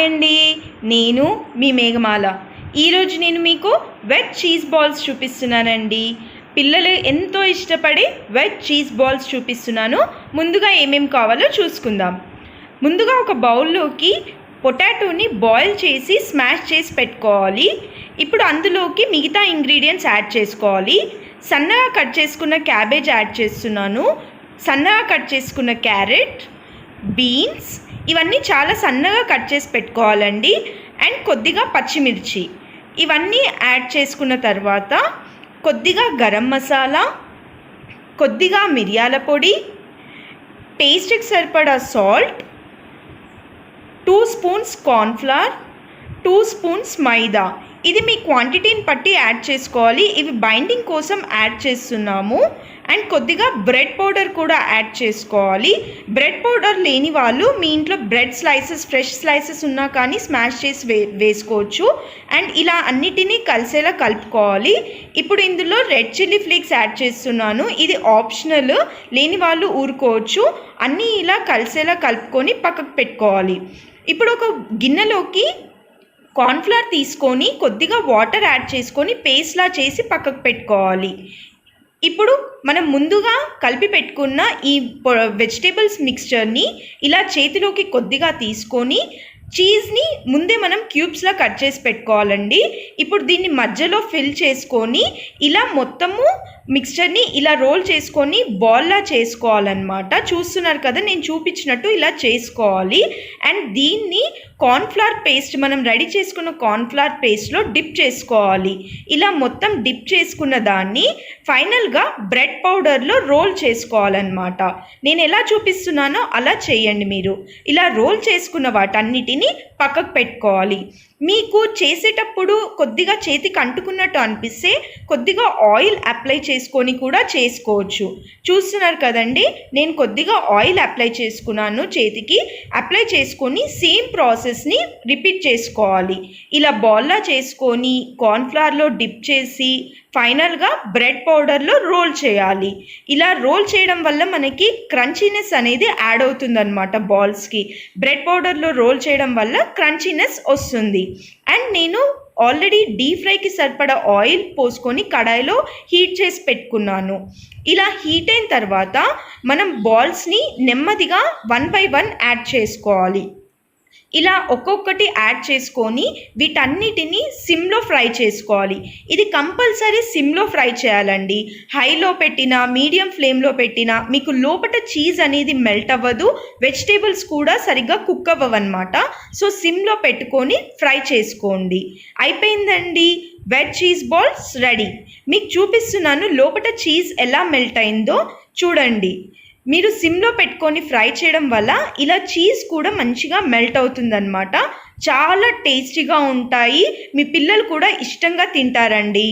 అండి, నేను మీ మేఘమాల. ఈరోజు నేను మీకు వెజ్ చీజ్ బాల్స్ చూపిస్తున్నానండి. పిల్లలు ఎంతో ఇష్టపడే వెజ్ చీజ్ బాల్స్ చూపిస్తున్నాను. ముందుగా ఏమేమి కావాలో చూసుకుందాం. ముందుగా ఒక బౌల్లోకి పొటాటోని బాయిల్ చేసి స్మాష్ చేసి పెట్టుకోవాలి. ఇప్పుడు అందులోకి మిగతా ఇంగ్రీడియంట్స్ యాడ్ చేసుకోవాలి. సన్నగా కట్ చేసుకున్న క్యాబేజ్ యాడ్ చేస్తున్నాను. సన్నగా కట్ చేసుకున్న క్యారెట్, బీన్స్, ఇవన్నీ చాలా సన్నగా కట్ చేసి పెట్టుకోవాలండి. అండ్ కొద్దిగా పచ్చిమిర్చి, ఇవన్నీ యాడ్ చేసుకున్న తర్వాత కొద్దిగా గరం మసాలా, కొద్దిగా మిరియాల పొడి, టేస్ట్కి సరిపడా సాల్ట్, 2 స్పూన్స్ కార్న్ఫ్లవర్, 2 స్పూన్స్ మైదా. ఇది మీ క్వాంటిటీని బట్టి యాడ్ చేసుకోవాలి. ఇవి బైండింగ్ కోసం యాడ్ చేస్తున్నాము. అండ్ కొద్దిగా బ్రెడ్ పౌడర్ కూడా యాడ్ చేసుకోవాలి. బ్రెడ్ పౌడర్ లేని వాళ్ళు మీ ఇంట్లో బ్రెడ్ స్లైసెస్, ఫ్రెష్ స్లైసెస్ ఉన్నా కానీ స్మాష్ చేసి వేసుకోవచ్చు. అండ్ ఇలా అన్నిటినీ కలిసేలా కలుపుకోవాలి. ఇప్పుడు ఇందులో రెడ్ చిల్లీ ఫ్లేక్స్ యాడ్ చేస్తున్నాను. ఇది ఆప్షనల్, లేని వాళ్ళు ఊరుకోవచ్చు. అన్నీ ఇలా కలిసేలా కలుపుకొని పక్కకు పెట్టుకోవాలి. ఇప్పుడు ఒక గిన్నెలోకి కార్న్ఫ్లవర్ తీసుకొని కొద్దిగా వాటర్ యాడ్ చేసుకొని పేస్ట్లా చేసి పక్కకు పెట్టుకోవాలి. ఇప్పుడు మనం ముందుగా కలిపి పెట్టుకున్న ఈ వెజిటేబుల్స్ మిక్స్చర్ని ఇలా చేతిలోకి కొద్దిగా తీసుకొని చీజ్ని ముందే మనం క్యూబ్స్లా కట్ చేసి పెట్టుకోవాలండి. ఇప్పుడు దీన్ని మధ్యలో ఫిల్ చేసుకొని ఇలా మొత్తము మిక్స్చర్ని ఇలా రోల్ చేసుకొని బాల్లా చేసుకోవాలన్నమాట. చూస్తున్నారు కదా, నేను చూపించినట్టు ఇలా చేసుకోవాలి. అండ్ దీన్ని కార్న్ఫ్లవర్ పేస్ట్, మనం రెడీ చేసుకున్న కార్న్ఫ్లవర్ పేస్ట్లో డిప్ చేసుకోవాలి. ఇలా మొత్తం డిప్ చేసుకున్న దాన్ని ఫైనల్గా బ్రెడ్ పౌడర్లో రోల్ చేసుకోవాలన్నమాట. నేను ఎలా చూపిస్తున్నానో అలా చేయండి మీరు. ఇలా రోల్ చేసుకున్న వాటన్నిటిని పక్కకు పెట్టుకోవాలి. మీకు చేసేటప్పుడు కొద్దిగా చేతికి అంటుకున్నట్టు అనిపిస్తే కొద్దిగా ఆయిల్ అప్లై చేసుకొని కూడా చేసుకోవచ్చు. చూస్తున్నారు కదండి, నేను కొద్దిగా ఆయిల్ అప్లై చేసుకున్నాను. చేతికి అప్లై చేసుకొని సేమ్ ప్రాసెస్ని రిపీట్ చేసుకోవాలి. ఇలా బాల్లా చేసుకొని కార్న్ఫ్లవర్లో డిప్ చేసి ఫైనల్గా బ్రెడ్ పౌడర్లో రోల్ చేయాలి. ఇలా రోల్ చేయడం వల్ల మనకి క్రంచీనెస్ అనేది యాడ్ అవుతుందన్నమాట బాల్స్కి. బ్రెడ్ పౌడర్లో రోల్ చేయడం వల్ల క్రంచీనెస్ వస్తుంది. అండ్ నేను ఆల్రెడీ డీప్ ఫ్రైకి సరిపడా ఆయిల్ పోసుకొని కడాయిలో హీట్ చేసి పెట్టుకున్నాను. ఇలా హీట్ అయిన తర్వాత మనం బాల్స్ని నెమ్మదిగా 1 by 1 యాడ్ చేసుకోవాలి. ఇలా ఒక్కొక్కటి యాడ్ చేసుకొని వీటన్నిటిని సిమ్లో ఫ్రై చేసుకోవాలి. ఇది కంపల్సరీ సిమ్లో ఫ్రై చేయాలండి. హైలో పెట్టినా, మీడియం ఫ్లేమ్లో పెట్టినా మీకు లోపల చీజ్ అనేది మెల్ట్ అవ్వదు, వెజిటేబుల్స్ కూడా సరిగ్గా కుక్ అవ్వవన్నమాట. సో సిమ్లో పెట్టుకొని ఫ్రై చేసుకోండి. అయిపోయిందండి, వెజ్ చీజ్ బాల్స్ రెడీ. మీకు చూపిస్తున్నాను లోపల చీజ్ ఎలా మెల్ట్ అయిందో చూడండి. మీరు సిమ్లో పెట్టుకొని ఫ్రై చేయడం వల్ల ఇలా చీజ్ కూడా మంచిగా మెల్ట్ అవుతుందన్నమాట. చాలా టేస్టీగా ఉంటాయి. మీ పిల్లలు కూడా ఇష్టంగా తింటారండి.